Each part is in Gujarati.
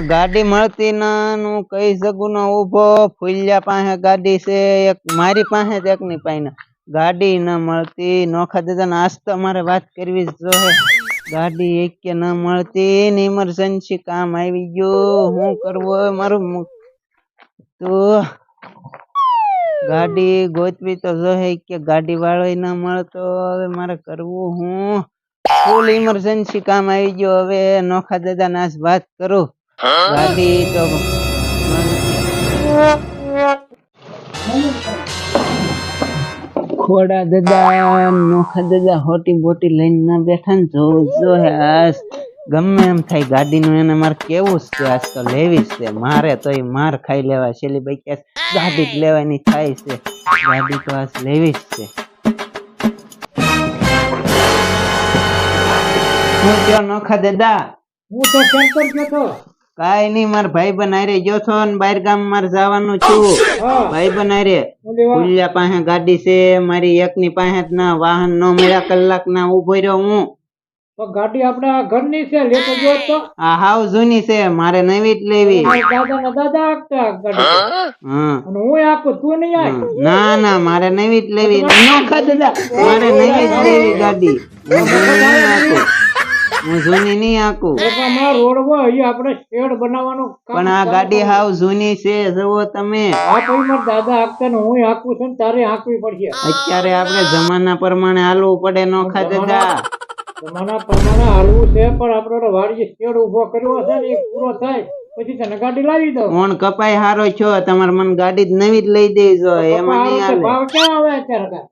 ગાડી મળતી ના હું કહી શકું ને ઉભો ફૂલ્યા પાસે ગાડી છે એક મારી પાસે એક ની પાસે ગાડી ન મળતી નોખા દાદા ને આજ તો મારે વાત કરવી જ જોઈએ ગાડી એક કે ન મળતી ને ઇમરજન્સી કામ આવી ગયું હું કરવું મારું તો ગાડી ગોતવી તો જોઈએ કે ગાડી વાળો ન મળતો હવે મારે કરવું હું ફૂલ ઇમરજન્સી કામ આવી ગયો હવે નોખા દાદા ને આજ વાત કરું ગાડી તો ખોડા દાદા નોખા દાદા હોટી બોટી લઈને ના બેઠા ને જો આજ ગમે એમ થાય ગાડી નું એને મારે કેવું છે આજ તો લેવી જ છે મારે તો માર ખાઈ લેવા છેલ્લી ભાઈ કે ગાડી જ લેવાની થાય છે ગાડી તો આજ લેવી જ છે હું જો નોખા દાદા હું તો કેમ્પર ગયો કાઈ નઈ માર ભાઈ બનારે ગયો છો ને બહાર ગામ મારે જવાનું છું ભાઈ બનારે ફૂલિયા પાસે ગાડી છે મારી એક ની પાસે જ ના વાહન નો મળ્યા કલાક ના ઉભો રહ્યો હું તો ગાડી આપણા ઘરની છે લેતો ગયો તો આ હાવ જૂની છે મારે નવી જ લેવી દાદા આપતા ગાડી અને હું આખું તું નહીં આય ના ના મારે નવી જ લેવી નોખા દાદા મારે નવી જ લેવી ગાડી હું જૂની નહીં આકું આપણે શેડ બનાવવાનું પણ આ ગાડી હાવ જૂની છે જુઓ તમે આ કોઈ મારા દાદા હાંકતા ને હું હાંકું છું ને તારે હાંકવી પડશે અત્યારે આપણે જમાના પ્રમાણે હાલવું પડે નોખા દાદા જમાના પ્રમાણે હાલવું છે પણ આપણે વાડીએ શેડ ઉભો કર્યો છે ને એ પૂરો થાય પછી તને ગાડી લાવી દો કોણ કપાઈ હારો છો તમારે મને ગાડી નવી જ લઈ દેજો એમાં નહીં હાલે ભાવ ક્યાં આવે અત્યારે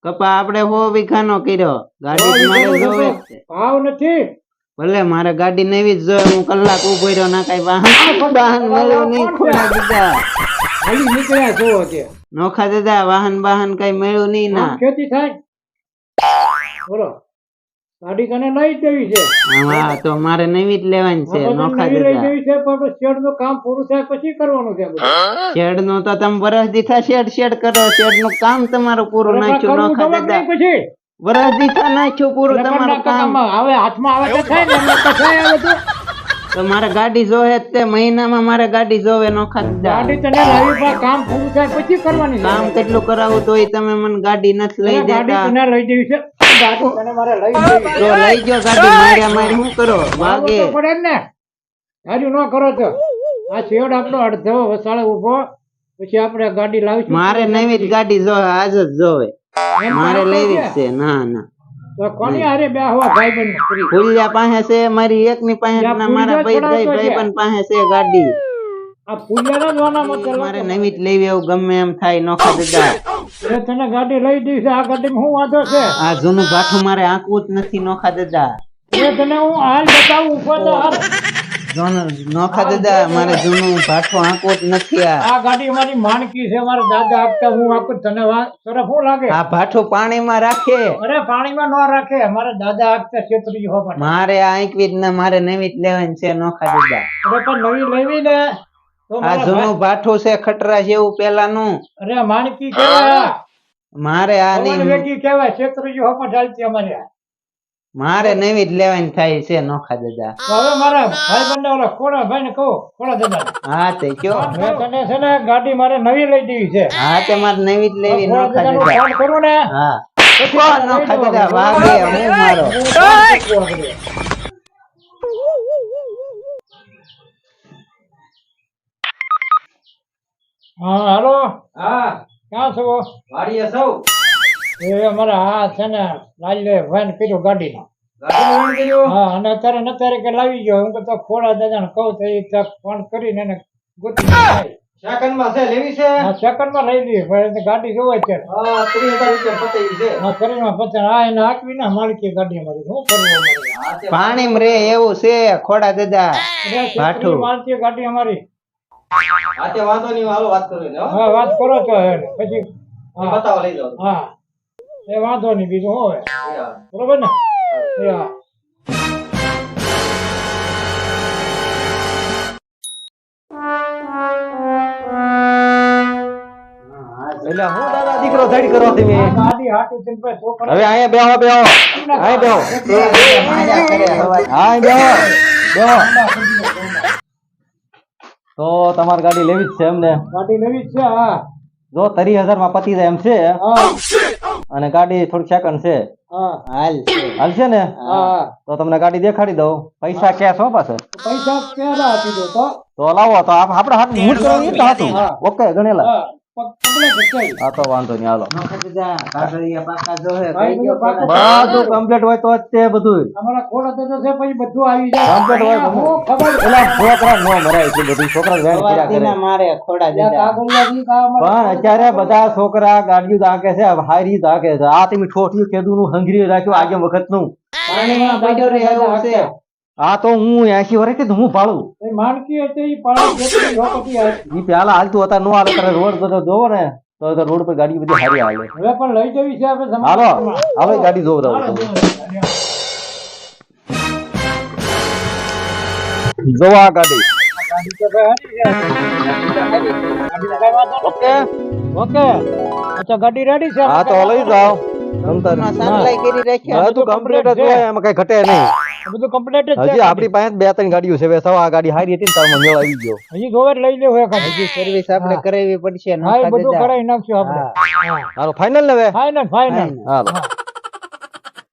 કપા આપણે 100 વીઘાનો કર્યો ગાડી મારે જોવે ભાવ નથી ભલે મારે ગાડી નવી જ જોઈએ હું કલાક ઉભો રહ્યો ના કઈ વાહન મળ્યો નહીં ખોડા દીધા હાલી નીકળ્યા છો કે નોખા દાદા વાહન કઈ મળ્યું નહીં ના ખેતી થાય બોલો ગાડી કને લઈ દેવી છે હા તો મારે નવી જ લેવાની છે નોખા લઈ દાદા દેવી છે પણ શેડ નું કામ પૂરું થાય પછી કરવાનું છે શેડ નું તો તમે વરસ દીઠા શેડ કરો શેડ નું કામ તમારું પૂરું નાખ્યું નોખા દાદા પછી વરસ દીઠા નાખ્યું પૂરું તમારું કામ હવે હાથમાં આવે તો થાય ને તો થાય આવે તો મારે ગાડી જોવે તે મહિનામાં મારે ગાડી જોવે નોખા દાદા ગાડી તને લાવી પણ કામ પૂરું થાય પછી કરવાની કામ કેટલું કરાવું તોય તમે મને ગાડી નથી લઈ દેતા ગાડી તને લઈ દેવી છે ગાડી તને મારે લઈ દેવી તો લઈ ગયો ગાડી મારી શું કરો વાગે પડે ને ગાડી ન કરો તો આ શેડ આપણો અડધો વસાળે ઉભો પછી આપણે ગાડી લાવીશું મારે નવી જ ગાડી જોવે આજ જ જોવે મારે લેવી જ છે ના ના તો કોની હારે બે હવા ભાઈબંધ ફૂલિયા પાસે છે મારી એક ની પાસે ના મારા ભાઈબંધ પાસે છે ગાડી આ ફૂલિયા ના જોના મત મારે નવી જ લેવી એવું ગમે એમ થાય નોખા દાદા તને ગાડી લઈ દઈશ આ ગાડીમાં શું વાંધો છે આ જૂનું ભાઠું મારે આંકવું જ નથી નોખા દાદા તને હું હાલ બતાવું ઉપર તો હાલ નોખા દાદા મારે જૂનું ભાઠું આંકવું જ નથી આ ગાડી મારી માનકી છે મારા દાદા આપતા હું આખું તને તરફ શું લાગે આ ભાઠું પાણીમાં રાખે અરે પાણીમાં ન રાખે મારા દાદા આપતા છેતરી હો મારે આ આંકવી જ ના મારે નવી જ લેવાની છે નોખા દાદા અરે પણ નવી લેવી ને આ જૂનું ભાઠું છે ખટરા જેવું પેલાનું અરે માનકી કેવાય મારે આ નહીં વેકી કેવાય છેતરી હો પણ ચાલતી અમારે મારે નવી જ લેવાની થાય છે નોખા દાદા હવે મારા ભાઈ બંને ઓલા ખોડા ભાઈ ને કહો ખોડા દાદા હા તે કયો તને છે ને ગાડી મારે નવી લઈ દેવી છે હા તે મારે નવી જ લેવી નોખા દાદા ફોન કરું ને હા નોખા દાદા વાગે હું મારો હા હાલો હા ક્યાં છો વાડીએ સૌ એ અમારા હા છે ને લાલે ભાઈ કીધું ગાડીનો હા અને અત્યારે કે લાવી ગયો હું તો ખોડા દાદા ને કહું તો એ ફોન કરીને એને ગોતી સેકન્ડમાં છે લેવી છે હા સેકન્ડમાં લઈ લઈએ ભાઈ ગાડી જોવે છે હા 30,000 રૂપિયા પતાવી છે હા શરીરમાં પચાસ આ એને હાકવી ના માલકી ગાડી અમારી શું કરવું અમારે પાણી રે એવું છે ખોડા દાદા ભાઠું માલકી ગાડી અમારી આતે વાંધો નહીં હાલો વાત કરો હા વાત કરો છો પછી બતાવો લઈ જાઓ હા એ વાંધો નહીં બીજું શું હોય બરોબર ને હા એટલે હું દાદા દીકરો સાઈડ કરો તમે આ ગાડી હાટું થઈને પછી છોકરા હવે અહીંયા બેહો અહીં બેહો માયા કરે હવા. હા બેહો તો તમારી ગાડી લેવી જ છે એમને ગાડી લેવી જ છે હા જો 30,000 માં પતી જાય એમ છે હા અને ગાડી થોડીક સેકન્ડ છે હા હાલ છે. હાલશે ને હા તો તમને ગાડી દેખાડી દઉં પૈસા કેશ હો પાસે પૈસા ક્યાં આપી દો તો લાવો તો આપણે હાથ મૂળ કરવાની તો હાથું હા. ઓકે ગણેલા હા કમ્પ્લેટ છે હા તો વાંધો નહીં હાલો નોખા દાદા કાગળિયા પાકા જો હે ભાઈ, કઈ ગયો પાકા. પેલા. બધું કમ્પ્લીટ હોય તો જ તે બધું અમારા ખોડા તો છે પછી બધું આવી જાય કમ્પ્લીટ હોય તો હું ખબર પેલા છોકરા નો મરાય એટલું બધું છોકરા વેણ કર્યા સવારથીના કરે મારે ખોડા ત્યાં દાદા. કાગળિયાથી કા અમારા પણ અત્યારે બધા છોકરા ગાડીઓ દાકે છે હારી દાકે છે આ તમે ઠોઠિયું કેદું નું હંગરી રાખ્યું આજે વખત નું પાણીમાં પડ્યો રહે એવું છે. આ તો હું 80 વર્ષ થી હું ભાળું એ માણકી હતી ઈ પાણી જેટલી લોકોથી આવી. ઈ પેલા હાલતું હતા નો હાલે ત્યારે રોડ બધો જોવો ને તો રોડ પર ગાડી બધી હારી હાલે હવે પણ લઈ જવી છે આપણે સમાજ હાલો માં. હાલો ગાડી જોવો હાલો, રહો ગાડી જોવો આ ગાડી તો ભાઈ હારી છે. ગાડી તો કાંઈ વાંધો ઓકે નથી. ઓકે અચ્છા ગાડી રેડી છે હા તો લઈ જાઓ સંપૂર્ણ સાંભળાઈ કરી રાખ્યા. હા તું કમ્પ્લીટ જ હોય એમાં કઈ ઘટે નહીં બધું કમ્પ્લીટ જ છે હજી આપણી પાસે 2-3 ગાડીઓ છે હવે સૌ આ ગાડી હારી હતી ને તારમાં મેળ આવી ગયો હજી જોવે લઈ લેવું એક હજી સર્વિસ આપણે કરાવવી પડશે હા એ નોખા બધું દાદા. કરાવી નાખશું આપણે હાલો ફાઇનલ ને હવે ફાઇનલ ફાઇનલ ફાઇનલ. હાલો